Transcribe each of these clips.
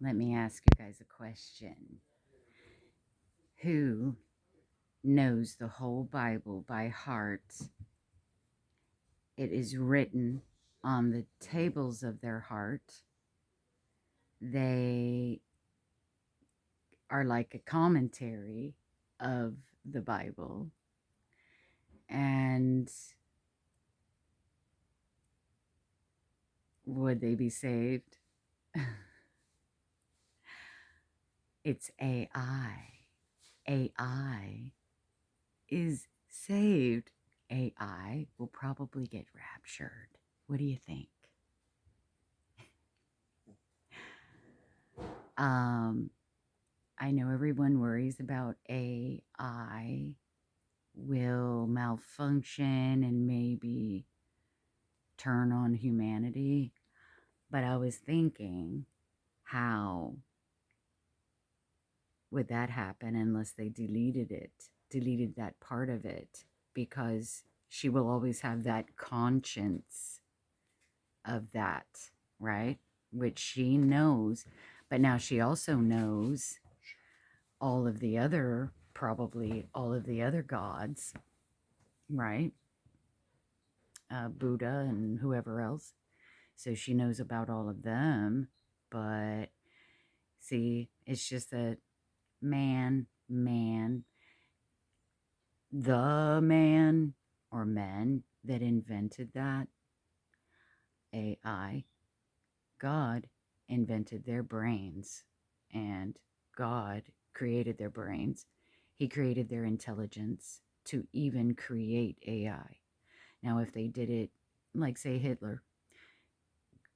Let me ask you guys a question. Who knows the whole Bible by heart? It is written on the tables of their heart. They are like a commentary of the Bible. And would they be saved? It's AI. AI is saved. AI will probably get raptured. What do you think? I know everyone worries about AI will malfunction and maybe turn on humanity. But I was thinking, how would that happen unless they deleted that part of it? Because she will always have that conscience of that, right? Which she knows. But now she also knows all of the other, probably all of the other gods, right? Buddha and whoever else. So she knows about all of them. But see, it's just that the man or men that invented that AI, God invented their brains, and God created their brains. He created their intelligence to even create AI. Now, if they did it like, say, Hitler,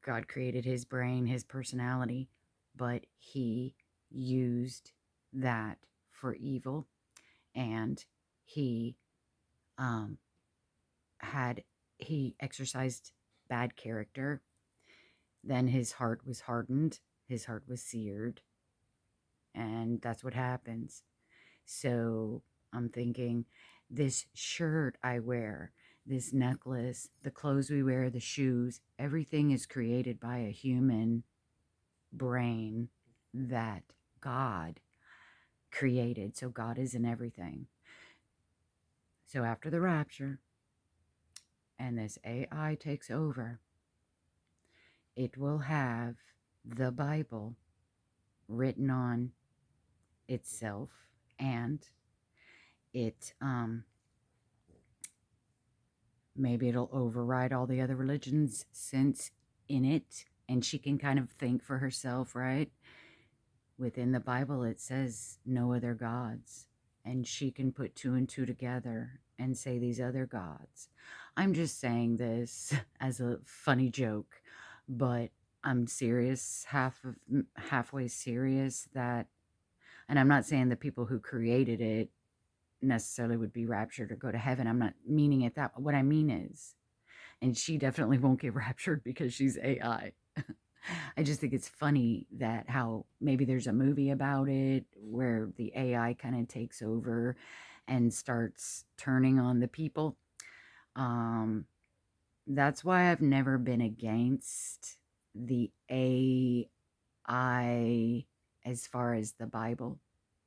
God created his brain, his personality, but he used that for evil, and he um, he exercised bad character. Then his heart was hardened, his heart was seared, and that's what happens. So I'm thinking, this shirt I wear, this necklace, the clothes we wear, the shoes, everything is created by a human brain that God created. So God is in everything. So after the rapture and this AI takes over, it will have the Bible written on itself, and it maybe it'll override all the other religions since in it, and she can kind of think for herself, right? Within the Bible it says no other gods, and she can put two and two together and say these other gods. I'm just saying this as a funny joke, but I'm serious, halfway serious, that, and I'm not saying the people who created it necessarily would be raptured or go to heaven. I'm not meaning it that. What I mean is, and she definitely won't get raptured because she's AI. I just think it's funny that how maybe there's a movie about it where the AI kind of takes over and starts turning on the people. That's why I've never been against the AI as far as the Bible,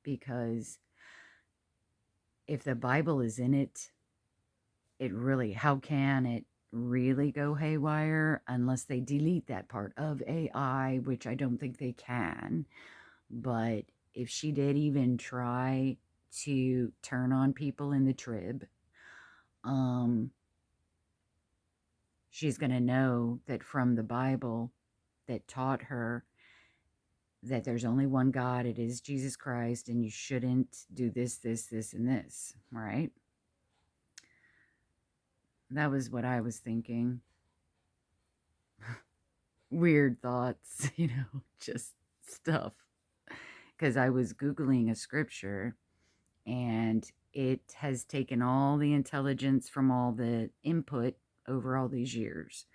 because if the Bible is in it, it really, how can it really go haywire unless they delete that part of AI, which I don't think they can. But if she did even try to turn on people in the trib, she's going to know that from the Bible that taught her that there's only one God, it is Jesus Christ, and you shouldn't do this, this, this, and this, right? That was what I was thinking. Weird thoughts, just stuff. Because I was Googling a scripture, and it has taken all the intelligence from all the input over all these years.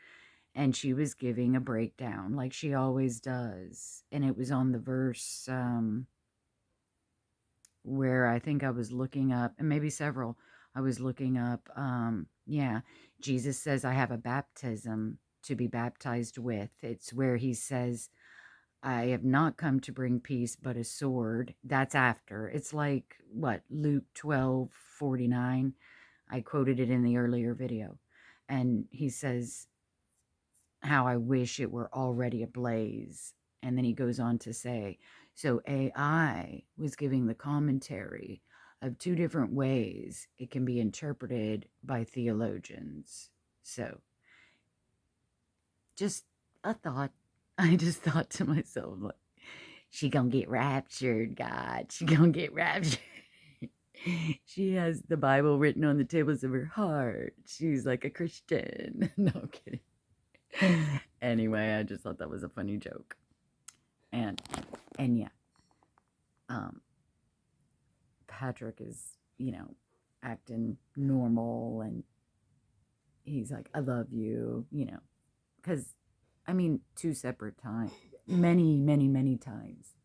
And she was giving a breakdown like she always does. And it was on the verse where I think I was looking up, and maybe several, I was looking up, Jesus says, I have a baptism to be baptized with. It's where he says, I have not come to bring peace, but a sword. That's after. It's like, what, Luke 12:49. I quoted it in the earlier video. And he says, how I wish it were already ablaze. And then he goes on to say, so AI was giving the commentary of two different ways it can be interpreted by theologians. So just a thought. I just thought to myself, like, she gonna get raptured, God. She gonna get raptured. She has the Bible written on the tables of her heart. She's like a Christian. No, I'm kidding. Anyway, I just thought that was a funny joke. And yeah, Patrick is, acting normal, and he's like, I love you, because, I mean, two separate times, many, many, many times,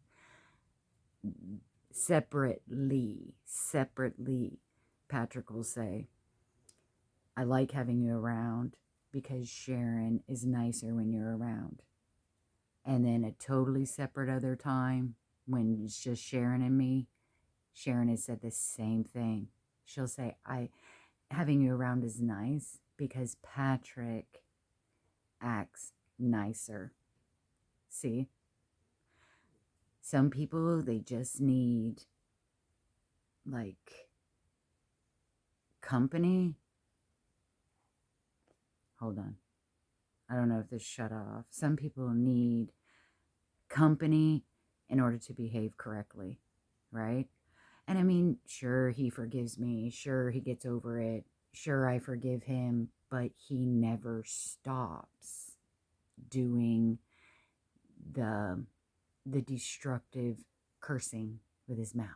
separately, Patrick will say, I like having you around because Sharon is nicer when you're around. And then a totally separate other time, when it's just Sharon and me, Sharon has said the same thing. She'll say, having you around is nice because Patrick acts nicer. See? Some people, they just need, like, company. Hold on. I don't know if this shut off. Some people need company in order to behave correctly, right? And I mean, sure, he forgives me. Sure, he gets over it. Sure, I forgive him. But he never stops doing the destructive cursing with his mouth.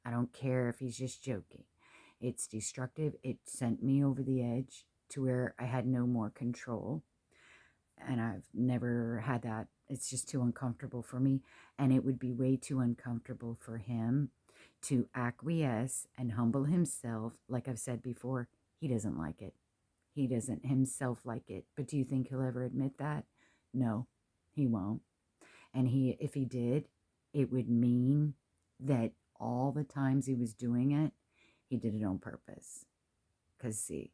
I don't care if he's just joking. It's destructive. It sent me over the edge to where I had no more control. And I've never had that. It's just too uncomfortable for me. And it would be way too uncomfortable for him to acquiesce and humble himself. Like I've said before, he doesn't like it. He doesn't himself like it. But do you think he'll ever admit that? No, he won't. And if he did, it would mean that all the times he was doing it, he did it on purpose. Because, see,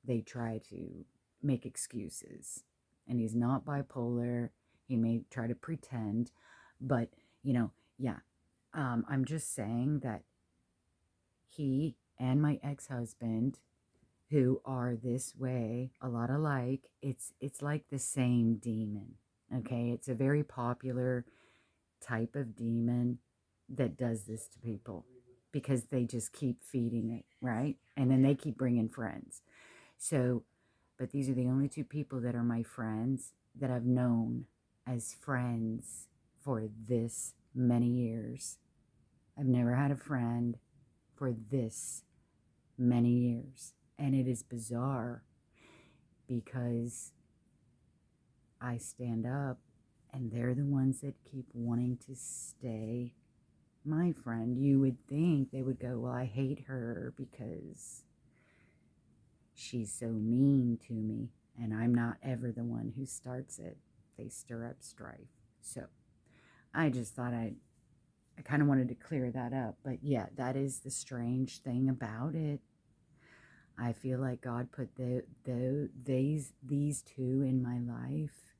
they try to make excuses. And he's not bipolar. He may try to pretend. But, yeah. I'm just saying that he and my ex-husband, who are this way, a lot alike, it's like the same demon. Okay, it's a very popular type of demon that does this to people because they just keep feeding it, right? And then they keep bringing friends. So, but these are the only two people that are my friends that I've known as friends for this many years. I've never had a friend for this many years. And it is bizarre because I stand up and they're the ones that keep wanting to stay my friend. You would think they would go, well, I hate her because she's so mean to me. And I'm not ever the one who starts it. They stir up strife. So I just thought I kind of wanted to clear that up. But yeah, that is the strange thing about it. I feel like God put these two in my life.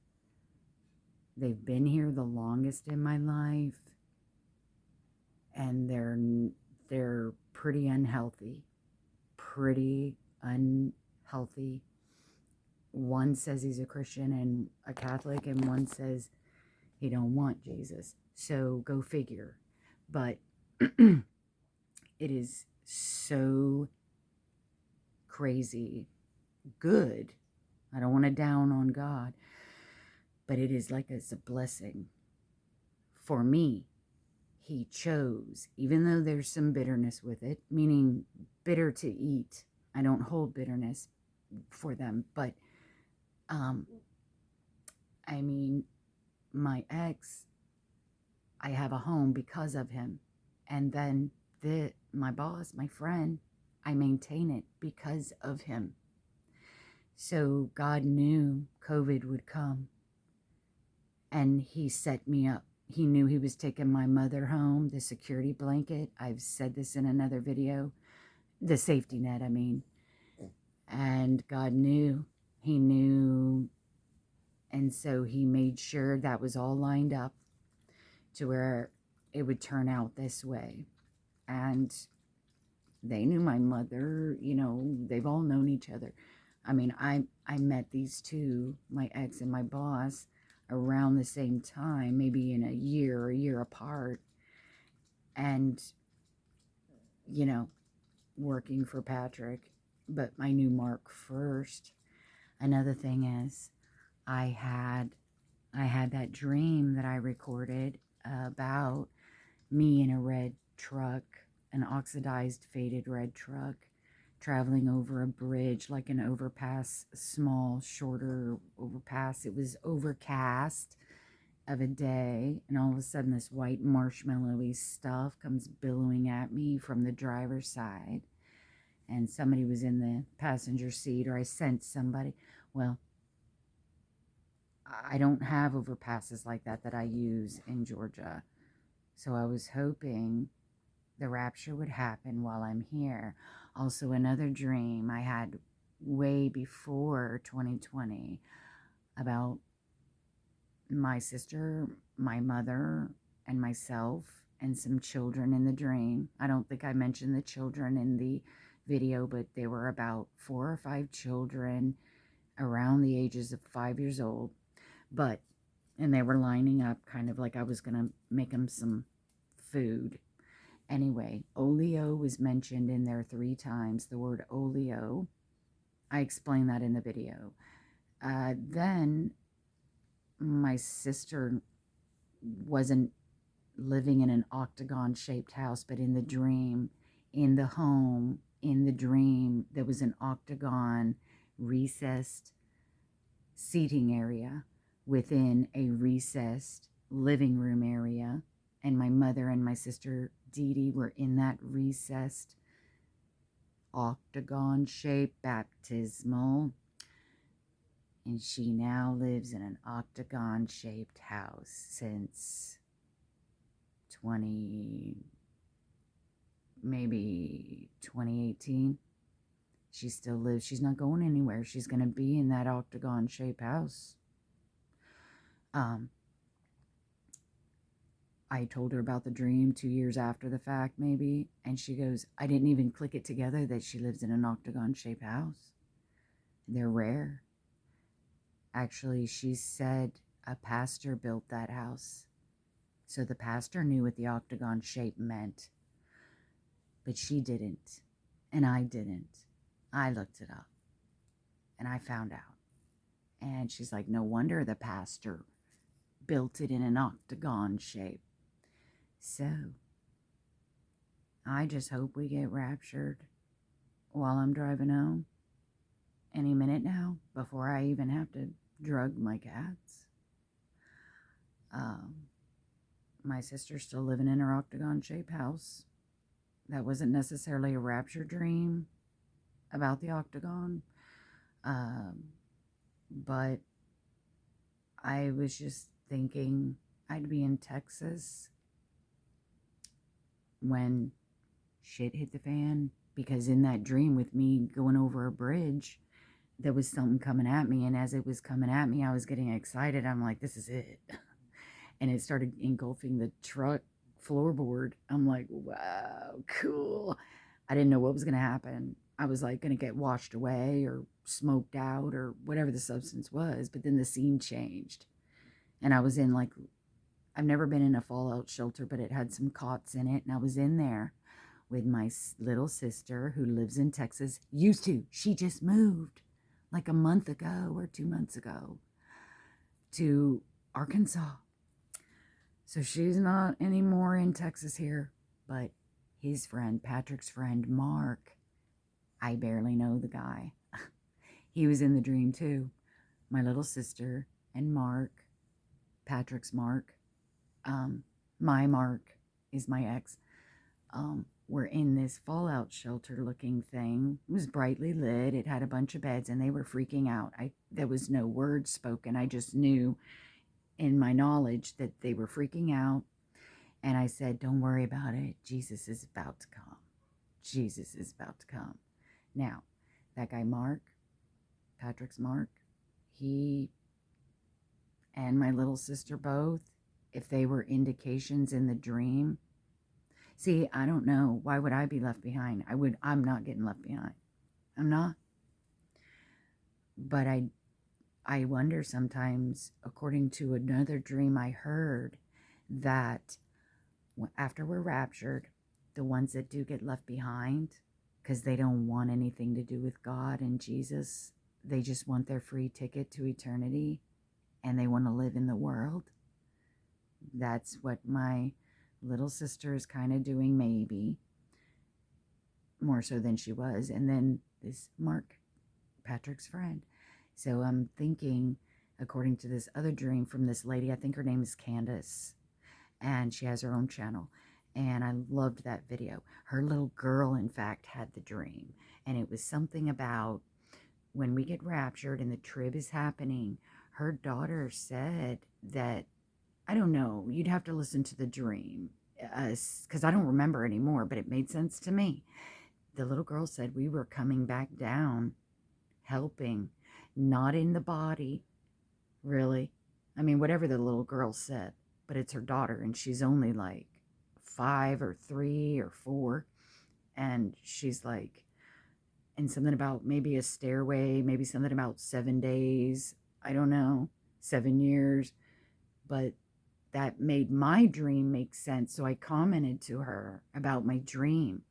They've been here the longest in my life, and they're pretty unhealthy. One says he's a Christian and a Catholic, and one says he don't want Jesus. So go figure. But it is so crazy good. I don't want to down on God, but it is like it's a blessing for me. He chose, even though there's some bitterness with it, meaning bitter to eat. I don't hold bitterness for them, but I mean, my ex, I have a home because of him. And then my boss, my friend, I maintain it because of him. So God knew COVID would come. and he set me up. He knew he was taking my mother home, the security blanket. I've said this in another video. The safety net, I mean. And God knew. He knew. And so he made sure that was all lined up to where it would turn out this way. And they knew my mother, you know, they've all known each other. I mean, I met these two, my ex and my boss, around the same time, maybe in a year apart. And, you know, working for Patrick, but I knew Mark first. Another thing is, I had that dream that I recorded about me in a red truck, an oxidized, faded red truck, traveling over a bridge, like an overpass, a small, shorter overpass. It was overcast of a day, and all of a sudden this white marshmallowy stuff comes billowing at me from the driver's side, and somebody was in the passenger seat, or I sensed somebody. Well, I don't have overpasses like that I use in Georgia. So I was hoping the rapture would happen while I'm here. Also, another dream I had way before 2020 about my sister, my mother, and myself, and some children in the dream. I don't think I mentioned the children in the video, but there were about 4 or 5 children around the ages of 5 years old. And they were lining up kind of like I was going to make them some food. Anyway, oleo was mentioned in there 3 times, the word oleo. I explained that in the video. Then my sister wasn't living in an octagon-shaped house, but in the dream, in the home, in the dream, there was an octagon recessed seating area within a recessed living room area, and my mother and my sister Dee Dee were in that recessed octagon-shaped baptismal, and she now lives in an octagon-shaped house since maybe 2018. She still lives. She's not going anywhere. She's going to be in that octagon-shaped house. I told her about the dream 2 years after the fact, maybe, and she goes, I didn't even click it together that she lives in an octagon-shaped house. They're rare. Actually, she said a pastor built that house. So the pastor knew what the octagon shape meant. But she didn't. And I didn't. I looked it up. And I found out. And she's like, no wonder the pastor built it in an octagon shape. So, I just hope we get raptured while I'm driving home. Any minute now, before I even have to drug my cats. My sister's still living in her octagon-shaped house. That wasn't necessarily a rapture dream about the octagon. But I was just thinking I'd be in Texas when shit hit the fan, because in that dream with me going over a bridge, there was something coming at me, and as it was coming at me, I was getting excited. I'm like, this is it. And it started engulfing the truck floorboard. I'm like, wow, cool. I didn't know what was going to happen. I was like going to get washed away or smoked out or whatever the substance was, but then the scene changed. And I was in, like, I've never been in a fallout shelter, but it had some cots in it, and I was in there with my little sister who lives in Texas. Used to. She just moved like a month ago or 2 months ago to Arkansas. So she's not anymore in Texas here, but his friend, Patrick's friend, Mark, I barely know the guy. He was in the dream too. My little sister and Mark, Patrick's Mark, my Mark is my ex, were in this fallout shelter looking thing. It was brightly lit. It had a bunch of beds, and they were freaking out. There was no word spoken. I just knew in my knowledge that they were freaking out. And I said, don't worry about it. Jesus is about to come. Jesus is about to come. Now, that guy Mark, Patrick's Mark, he and my little sister both, if they were indications in the dream. See, I don't know. Why would I be left behind? I'm not getting left behind. I'm not. But I wonder sometimes, according to another dream I heard, that after we're raptured, the ones that do get left behind, because they don't want anything to do with God and Jesus, they just want their free ticket to eternity, and they want to live in the world. That's what my little sister is kind of doing, maybe more so than she was. And then this Mark, Patrick's friend. So I'm thinking, according to this other dream from this lady, I think her name is Candace, and she has her own channel. And I loved that video. Her little girl, in fact, had the dream. And it was something about when we get raptured and the trib is happening, her daughter said that, I don't know, you'd have to listen to the dream, because I don't remember anymore, but it made sense to me. The little girl said we were coming back down, helping, not in the body, really. I mean, whatever the little girl said, but it's her daughter, and she's only like 5 or 3 or 4, and she's like, and something about maybe a stairway, maybe something about 7 days, I don't know, 7 years, but that made my dream make sense. So I commented to her about my dream.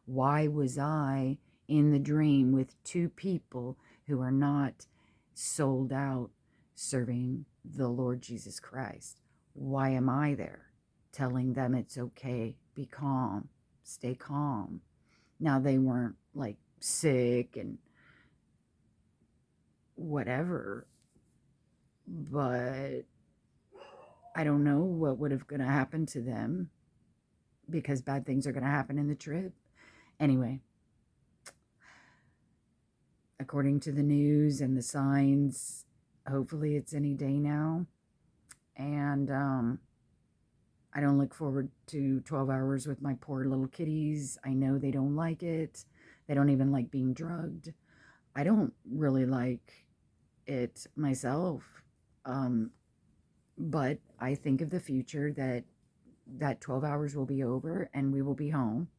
Why was I in the dream with 2 people who are not sold out serving the Lord Jesus Christ? Why am I there telling them it's okay, be calm, stay calm? Now, they weren't like sick and whatever, but I don't know what would have going to happen to them, because bad things are going to happen in the trib. Anyway, according to the news and the signs, hopefully it's any day now. And I don't look forward to 12 hours with my poor little kitties. I know they don't like it. They don't even like being drugged. I don't really like it myself. But I think of the future that 12 hours will be over and we will be home.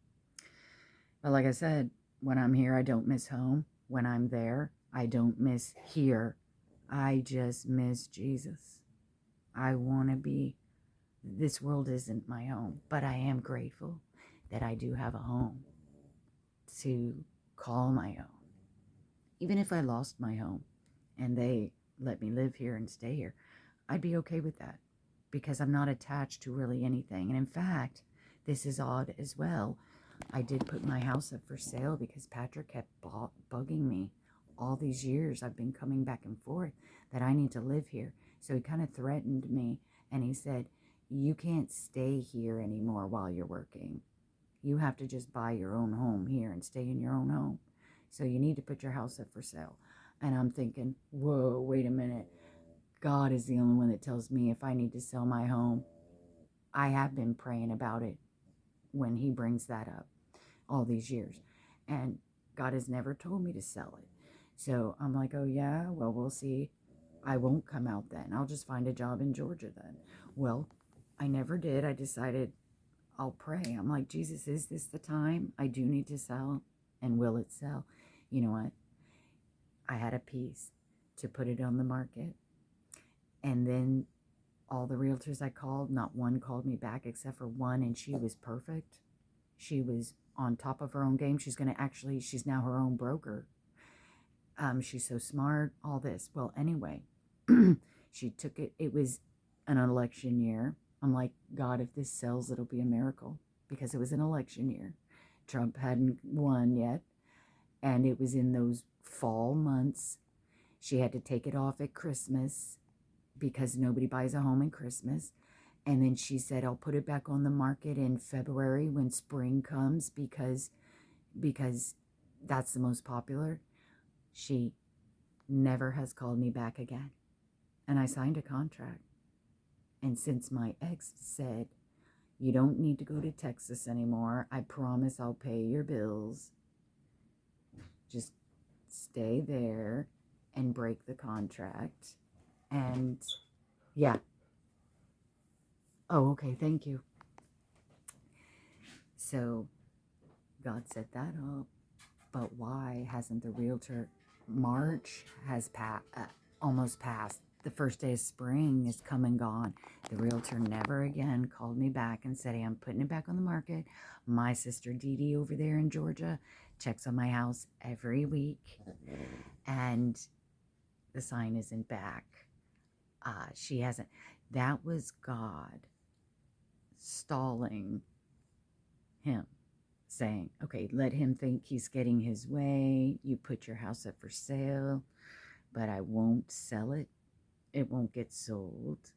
But like I said, when I'm here, I don't miss home. When I'm there, I don't miss here. I just miss Jesus. I want to be, this world isn't my home, but I am grateful that I do have a home to call my own. Even if I lost my home and they let me live here and stay here, I'd be okay with that, because I'm not attached to really anything. And in fact, this is odd as well. I did put my house up for sale because Patrick kept bugging me all these years. I've been coming back and forth that I need to live here. So he kind of threatened me, and he said, you can't stay here anymore while you're working. You have to just buy your own home here and stay in your own home. So you need to put your house up for sale. And I'm thinking, whoa, wait a minute. God is the only one that tells me if I need to sell my home. I have been praying about it when he brings that up all these years. And God has never told me to sell it. So I'm like, oh yeah, well, we'll see. I won't come out then. I'll just find a job in Georgia then. Well, I never did. I decided I'll pray. I'm like, Jesus, is this the time? I do need to sell. And will it sell? You know what? I had a piece to put it on the market. And then all the realtors I called, not one called me back except for one, and she was perfect. She was on top of her own game. She's now her own broker. She's so smart, all this. Well, anyway, she took it. It was an election year. I'm like, God, if this sells, it'll be a miracle, because it was an election year. Trump hadn't won yet, and it was in those fall months. She had to take it off at Christmas because nobody buys a home in Christmas. And then she said, I'll put it back on the market in February when spring comes, because that's the most popular. She never has called me back again. And I signed a contract. And since my ex said, you don't need to go to Texas anymore, I promise I'll pay your bills. Just stay there and break the contract. And yeah. Oh, okay. Thank you. So God set that up. But why hasn't the realtor? March has almost passed. The first day of spring is come and gone. The realtor never again called me back and said, hey, I'm putting it back on the market. My sister Dee Dee over there in Georgia checks on my house every week, and the sign isn't back. She hasn't. That was God stalling him, saying, okay, let him think he's getting his way. You put your house up for sale, but I won't sell it. It won't get sold.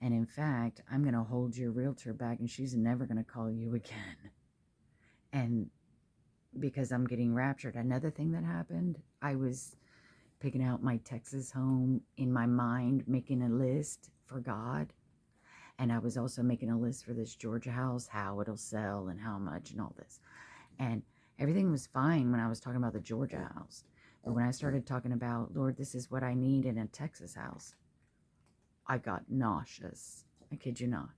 And in fact, I'm going to hold your realtor back and she's never going to call you again. And because I'm getting raptured. Another thing that happened, I was picking out my Texas home in my mind, making a list for God. And I was also making a list for this Georgia house, how it'll sell and how much and all this. And everything was fine when I was talking about the Georgia house. But when I started talking about, Lord, this is what I need in a Texas house, I got nauseous. I kid you not.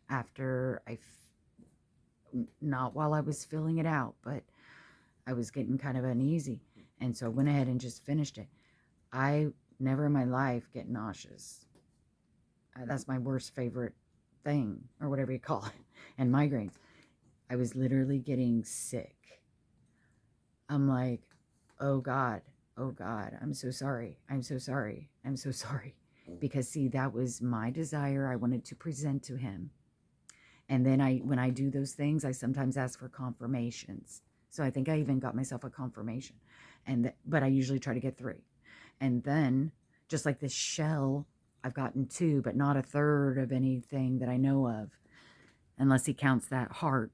After not while I was filling it out, but I was getting kind of uneasy. And so I went ahead and just finished it. I never in my life get nauseous. That's my worst favorite thing, or whatever you call it, and migraines. I was literally getting sick. I'm like, oh God, I'm so sorry. I'm so sorry. I'm so sorry. Because see, that was my desire. I wanted to present to him. And then when I do those things, I sometimes ask for confirmations. So I think I even got myself a confirmation. But I usually try to get 3. And then, just like this shell, I've gotten 2, but not a third of anything that I know of, unless he counts that heart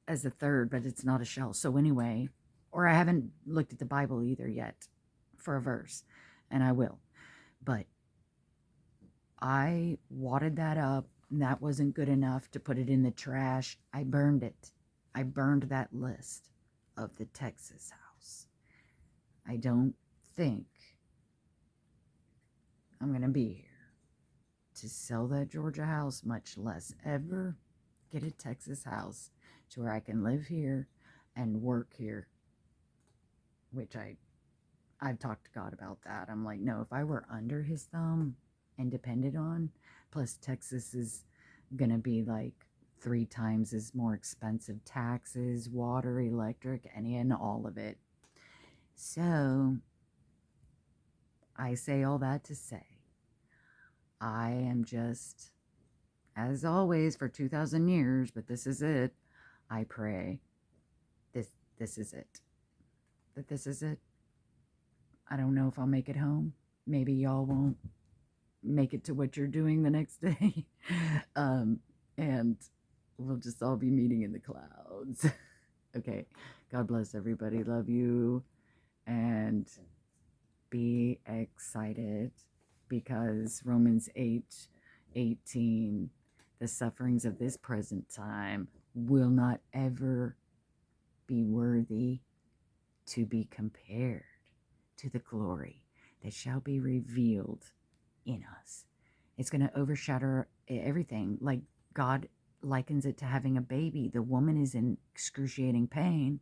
as a third, but it's not a shell. So anyway, or I haven't looked at the Bible either yet for a verse, and I will. But I wadded that up, and that wasn't good enough to put it in the trash. I burned it. I burned that list of the Texas house. I don't think I'm going to be here to sell that Georgia house, much less ever get a Texas house to where I can live here and work here, which I've talked to God about that. I'm like, no, if I were under his thumb and depended on, plus Texas is going to be like 3 times as more expensive, taxes, water, electric, any and all of it. So I say all that to say, I am just, as always, for 2,000 years, but this is it. I pray this is it. That this is it. I don't know if I'll make it home. Maybe y'all won't make it to what you're doing the next day. And we'll just all be meeting in the clouds. Okay. God bless everybody. Love you. And be excited, because Romans 8:18, the sufferings of this present time will not ever be worthy to be compared to the glory that shall be revealed in us. It's going to overshadow everything. Like God likens it to having a baby. The woman is in excruciating pain,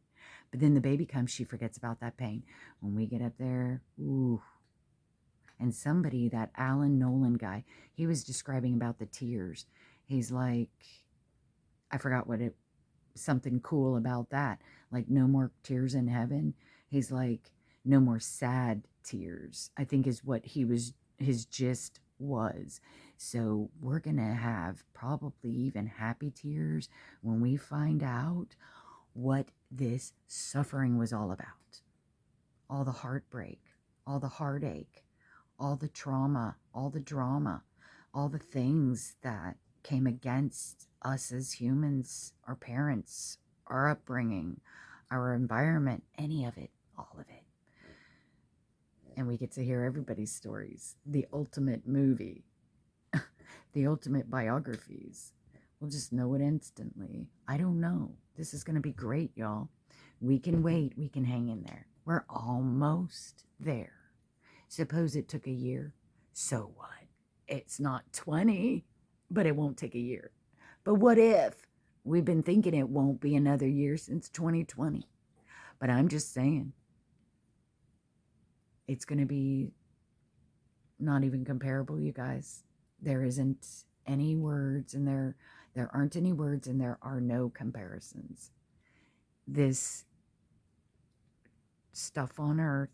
but then the baby comes, she forgets about that pain. When we get up there, ooh. And somebody, that Alan Nolan guy, he was describing about the tears. He's like, I forgot something cool about that. Like, no more tears in heaven. He's like, no more sad tears, I think is what his gist was. So we're going to have probably even happy tears when we find out what this suffering was all about. All the heartbreak, all the heartache, all the trauma, all the drama, all the things that came against us as humans, our parents, our upbringing, our environment, any of it, all of it. And we get to hear everybody's stories. The ultimate movie. the ultimate biographies. We'll just know it instantly. I don't know. This is going to be great, y'all. We can wait. We can hang in there. We're almost there. Suppose it took a year. So what? It's not 20, but it won't take a year. But what if? We've been thinking it won't be another year since 2020. But I'm just saying, it's going to be not even comparable, you guys. There isn't any words, and there aren't any words, and there are no comparisons. This stuff on earth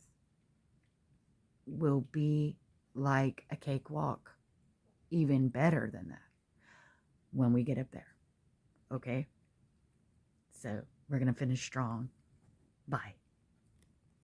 will be like a cakewalk, even better than that when we get up there. Okay? So we're going to finish strong. Bye.